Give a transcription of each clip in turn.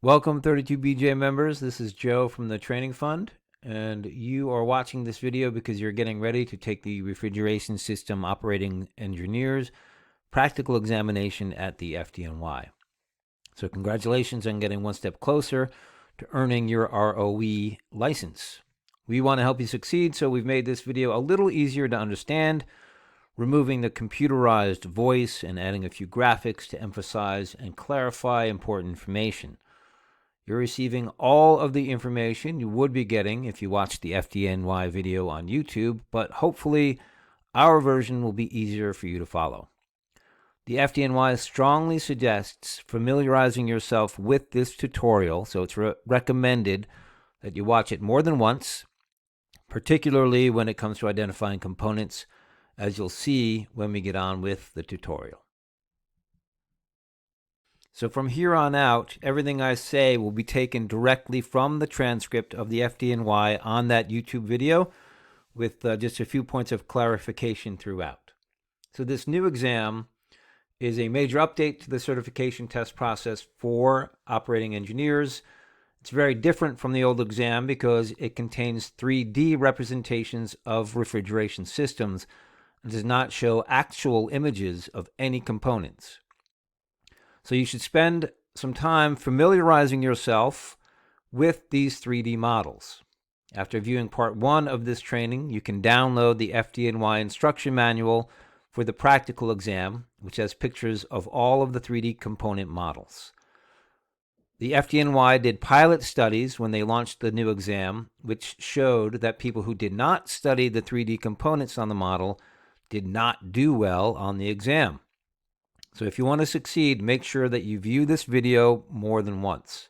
Welcome 32BJ members. This is Joe from the Training Fund, and you are watching this video because you're getting ready to take the Refrigeration System Operating Engineers practical examination at the FDNY. So congratulations on getting one step closer to earning your ROE license. We want to help you succeed, so we've made this video a little easier to understand, removing the computerized voice and adding a few graphics to emphasize and clarify important information. You're receiving all of the information you would be getting if you watched the FDNY video on YouTube, but hopefully our version will be easier for you to follow. The FDNY strongly suggests familiarizing yourself with this tutorial, so it's recommended that you watch it more than once, particularly when it comes to identifying components, as you'll see when we get on with the tutorial. So from here on out, everything I say will be taken directly from the transcript of the FDNY on that YouTube video with just a few points of clarification throughout. So this new exam is a major update to the certification test process for operating engineers. It's very different from the old exam because it contains 3D representations of refrigeration systems and does not show actual images of any components. So you should spend some time familiarizing yourself with these 3D models. After viewing part 1 of this training, you can download the FDNY instruction manual for the practical exam, which has pictures of all of the 3D component models. The FDNY did pilot studies when they launched the new exam, which showed that people who did not study the 3D components on the model did not do well on the exam. So if you want to succeed, make sure that you view this video more than once.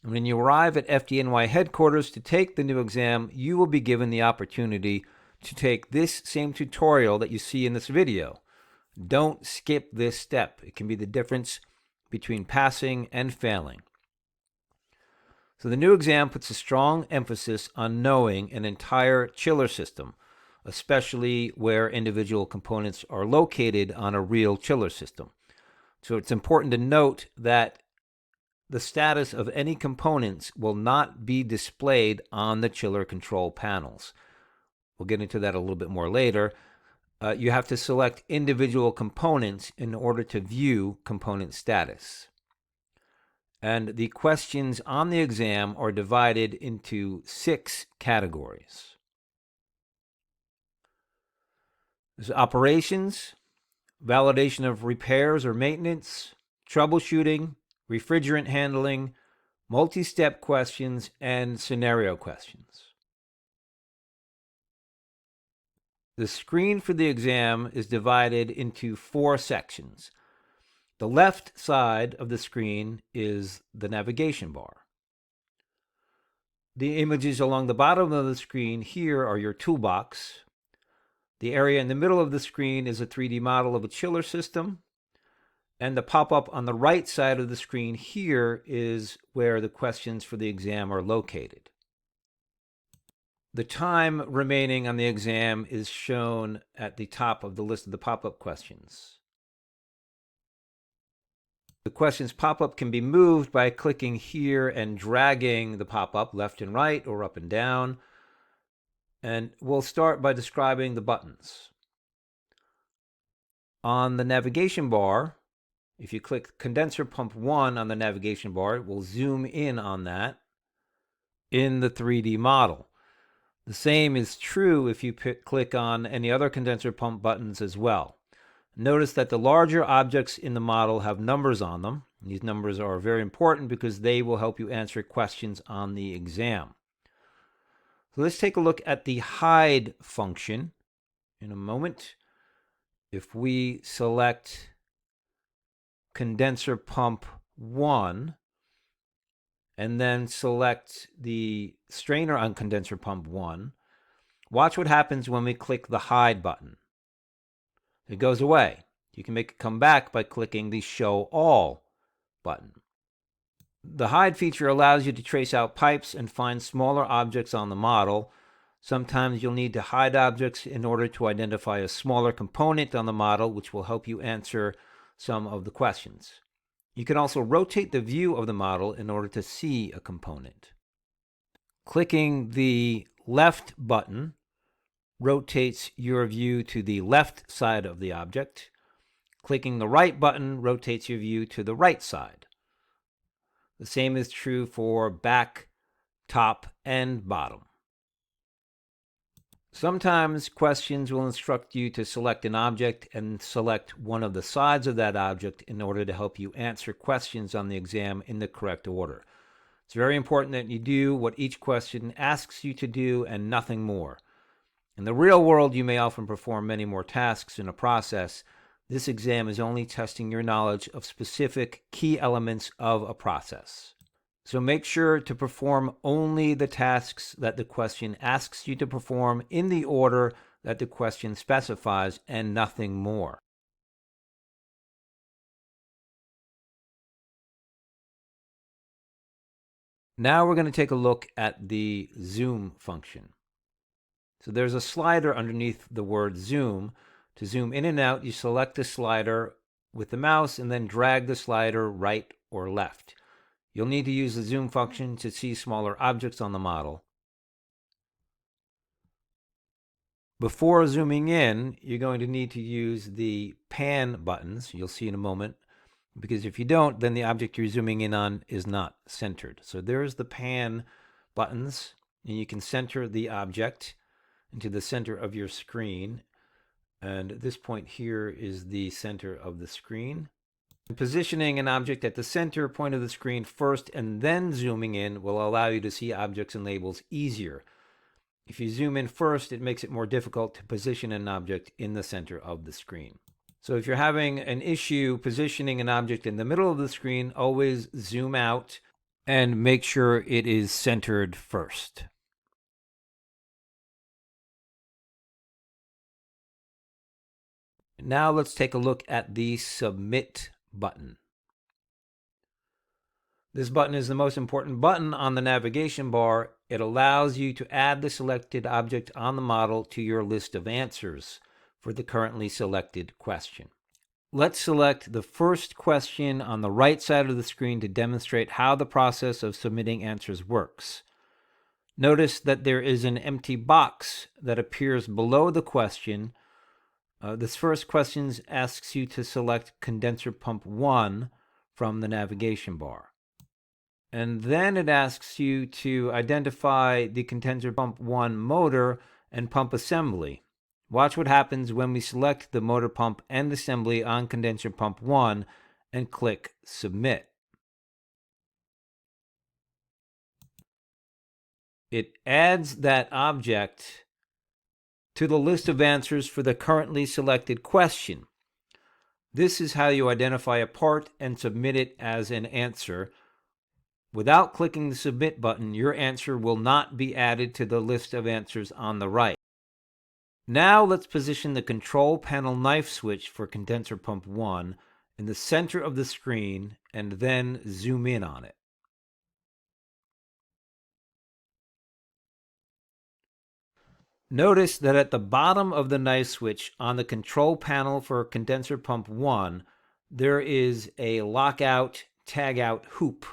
And when you arrive at FDNY headquarters to take the new exam, you will be given the opportunity to take this same tutorial that you see in this video. Don't skip this step. It can be the difference between passing and failing. So the new exam puts a strong emphasis on knowing an entire chiller system, especially where individual components are located on a real chiller system. So it's important to note that the status of any components will not be displayed on the chiller control panels. We'll get into that a little bit more later. You have to select individual components in order to view component status. And the questions on the exam are divided into 6 categories. There's operations, validation of repairs or maintenance, troubleshooting, refrigerant handling, multi-step questions, and scenario questions. The screen for the exam is divided into 4 sections. The left side of the screen is the navigation bar. The images along the bottom of the screen here are your toolbox. The area in the middle of the screen is a 3D model of a chiller system. And the pop-up on the right side of the screen here is where the questions for the exam are located. The time remaining on the exam is shown at the top of the list of the pop-up questions. The questions pop-up can be moved by clicking here and dragging the pop-up left and right or up and down. And we'll start by describing the buttons. On the navigation bar, if you click condenser pump 1 on the navigation bar, it will zoom in on that in the 3D model. The same is true if you click on any other condenser pump buttons as well. Notice that the larger objects in the model have numbers on them. These numbers are very important because they will help you answer questions on the exam. So let's take a look at the hide function in a moment. If we select condenser pump 1 and then select the strainer on condenser pump 1, watch what happens when we click the hide button. It goes away. You can make it come back by clicking the show all button. The hide feature allows you to trace out pipes and find smaller objects on the model. Sometimes you'll need to hide objects in order to identify a smaller component on the model, which will help you answer some of the questions. You can also rotate the view of the model in order to see a component. Clicking the left button rotates your view to the left side of the object. Clicking the right button rotates your view to the right side. The same is true for back, top, and bottom. Sometimes questions will instruct you to select an object and select one of the sides of that object in order to help you answer questions on the exam in the correct order. It's very important that you do what each question asks you to do and nothing more. In the real world, you may often perform many more tasks in a process. This exam is only testing your knowledge of specific key elements of a process. So make sure to perform only the tasks that the question asks you to perform in the order that the question specifies and nothing more. Now we're going to take a look at the zoom function. So there's a slider underneath the word zoom. To zoom in and out, you select the slider with the mouse and then drag the slider right or left. You'll need to use the zoom function to see smaller objects on the model. Before zooming in, you're going to need to use the pan buttons. You'll see in a moment, because if you don't, then the object you're zooming in on is not centered. So there's the pan buttons, and you can center the object into the center of your screen. And at this point here is the center of the screen. Positioning an object at the center point of the screen first and then zooming in will allow you to see objects and labels easier. If you zoom in first, it makes it more difficult to position an object in the center of the screen. So if you're having an issue positioning an object in the middle of the screen, always zoom out and make sure it is centered first. Now let's take a look at the Submit button. This button is the most important button on the navigation bar. It allows you to add the selected object on the model to your list of answers for the currently selected question. Let's select the first question on the right side of the screen to demonstrate how the process of submitting answers works. Notice that there is an empty box that appears below the question. This first question asks you to select condenser pump 1 from the navigation bar. And then it asks you to identify the condenser pump 1 motor and pump assembly. Watch what happens when we select the motor pump and assembly on condenser pump 1 and click Submit. It adds that object to the list of answers for the currently selected question. This is how you identify a part and submit it as an answer. Without clicking the Submit button, your answer will not be added to the list of answers on the right. Now let's position the control panel knife switch for condenser pump 1 in the center of the screen and then zoom in on it. Notice that at the bottom of the knife switch on the control panel for condenser pump 1, there is a lockout tagout hoop.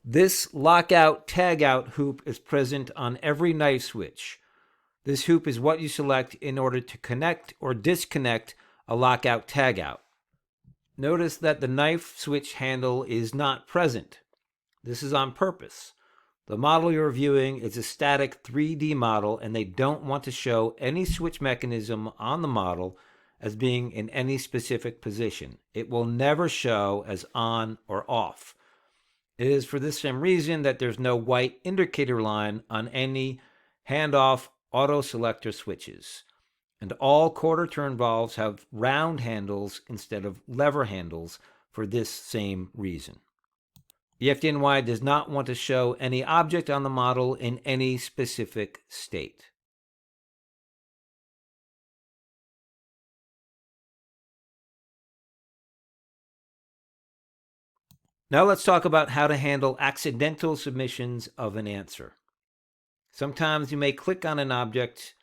This lockout tagout hoop is present on every knife switch. This hoop is what you select in order to connect or disconnect a lockout tagout. Notice that the knife switch handle is not present. This is on purpose. The model you're viewing is a static 3D model, and they don't want to show any switch mechanism on the model as being in any specific position. It will never show as on or off. It is for this same reason that there's no white indicator line on any handoff auto selector switches. And all quarter turn valves have round handles instead of lever handles for this same reason. The FDNY does not want to show any object on the model in any specific state. Now let's talk about how to handle accidental submissions of an answer. Sometimes you may click on an object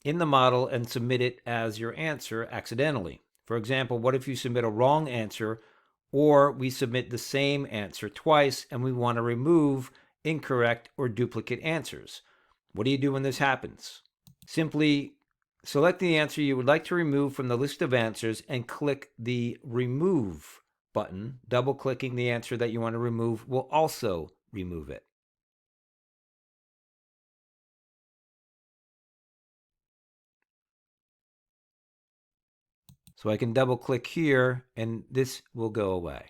in the model and submit it as your answer accidentally. For example, what if you submit a wrong answer or we submit the same answer twice and we want to remove incorrect or duplicate answers. What do you do when this happens? Simply select the answer you would like to remove from the list of answers and click the Remove button. Double-clicking the answer that you want to remove will also remove it. So I can double-click here and this will go away.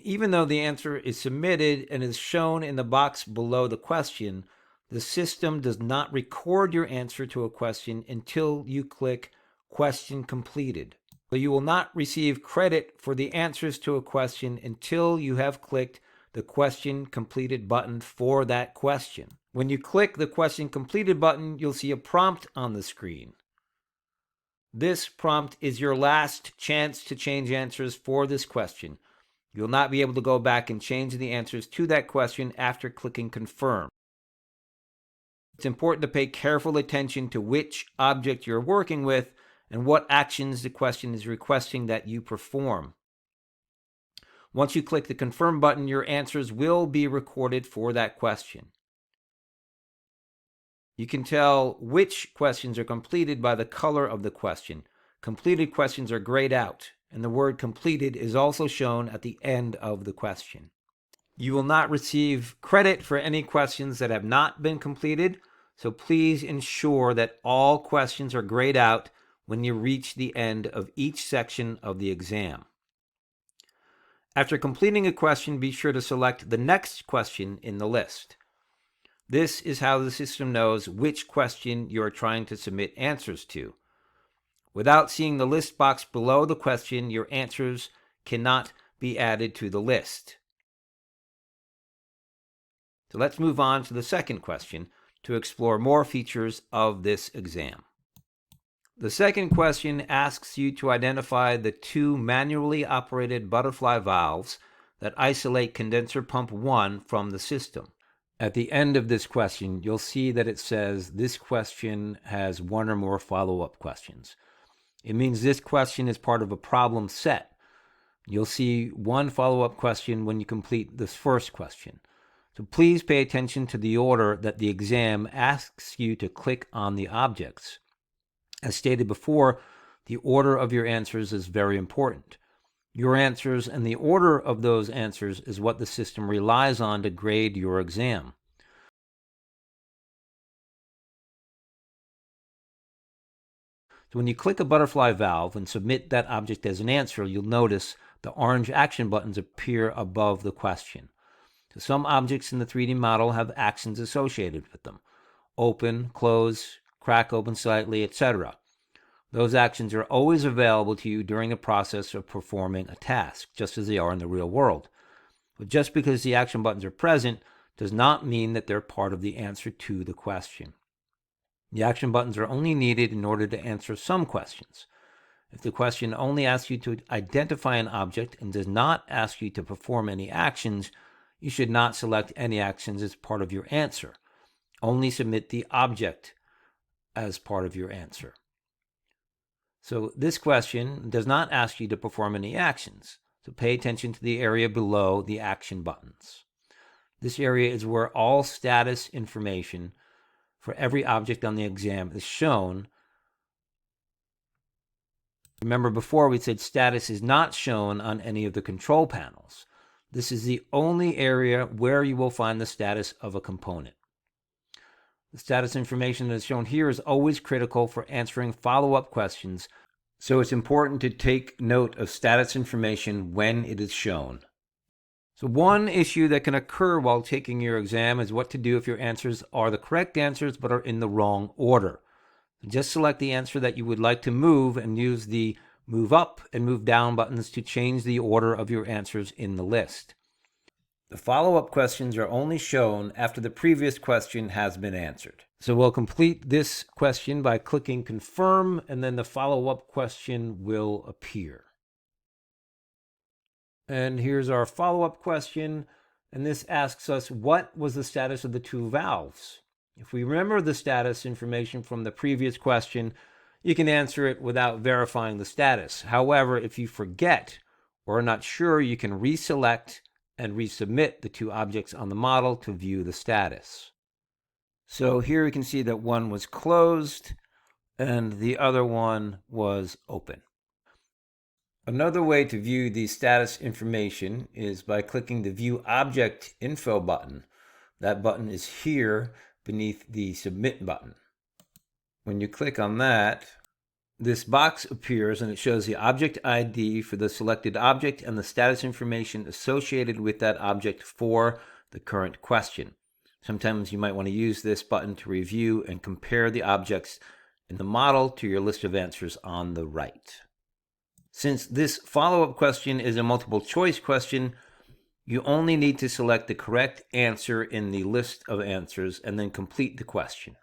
Even though the answer is submitted and is shown in the box below the question, the system does not record your answer to a question until you click Question Completed. So you will not receive credit for the answers to a question until you have clicked the Question Completed button for that question. When you click the Question Completed button, you'll see a prompt on the screen. This prompt is your last chance to change answers for this question. You'll not be able to go back and change the answers to that question after clicking Confirm. It's important to pay careful attention to which object you're working with and what actions the question is requesting that you perform. Once you click the Confirm button, your answers will be recorded for that question. You can tell which questions are completed by the color of the question. Completed questions are grayed out, and the word completed is also shown at the end of the question. You will not receive credit for any questions that have not been completed, so please ensure that all questions are grayed out when you reach the end of each section of the exam. After completing a question, be sure to select the next question in the list. This is how the system knows which question you are trying to submit answers to. Without seeing the list box below the question, your answers cannot be added to the list. So let's move on to the second question to explore more features of this exam. The second question asks you to identify the two manually operated butterfly valves that isolate condenser pump 1 from the system. At the end of this question, you'll see that it says this question has one or more follow-up questions. It means this question is part of a problem set. You'll see one follow-up question when you complete this first question. So please pay attention to the order that the exam asks you to click on the objects. As stated before, the order of your answers is very important. Your answers and the order of those answers is what the system relies on to grade your exam. So when you click a butterfly valve and submit that object as an answer, you'll notice the orange action buttons appear above the question. So some objects in the 3D model have actions associated with them. Open, close, crack open slightly, etc. Those actions are always available to you during the process of performing a task, just as they are in the real world. But just because the action buttons are present does not mean that they're part of the answer to the question. The action buttons are only needed in order to answer some questions. If the question only asks you to identify an object and does not ask you to perform any actions, you should not select any actions as part of your answer. Only submit the object as part of your answer. So this question does not ask you to perform any actions. So pay attention to the area below the action buttons. This area is where all status information for every object on the exam is shown. Remember before we said status is not shown on any of the control panels. This is the only area where you will find the status of a component. The status information that is shown here is always critical for answering follow-up questions, so it's important to take note of status information when it is shown. So one issue that can occur while taking your exam is what to do if your answers are the correct answers but are in the wrong order. Just select the answer that you would like to move and use the Move Up and Move Down buttons to change the order of your answers in the list. The follow-up questions are only shown after the previous question has been answered. So we'll complete this question by clicking Confirm, and then the follow-up question will appear. And here's our follow-up question, and this asks us, what was the status of the two valves? If we remember the status information from the previous question, you can answer it without verifying the status. However, if you forget or are not sure, you can reselect and resubmit the two objects on the model to view the status. So here we can see that one was closed and the other one was open. Another way to view the status information is by clicking the View Object Info button. That button is here beneath the Submit button. When you click on that, this box appears and it shows the object ID for the selected object and the status information associated with that object for the current question. Sometimes you might want to use this button to review and compare the objects in the model to your list of answers on the right. Since this follow-up question is a multiple choice question, you only need to select the correct answer in the list of answers and then complete the question.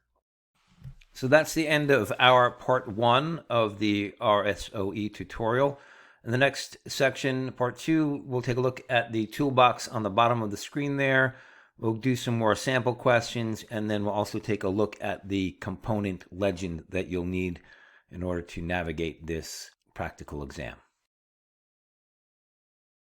So that's the end of our part 1 of the RSOE tutorial. In the next section, part 2, we'll take a look at the toolbox on the bottom of the screen there. We'll do some more sample questions, and then we'll also take a look at the component legend that you'll need in order to navigate this practical exam.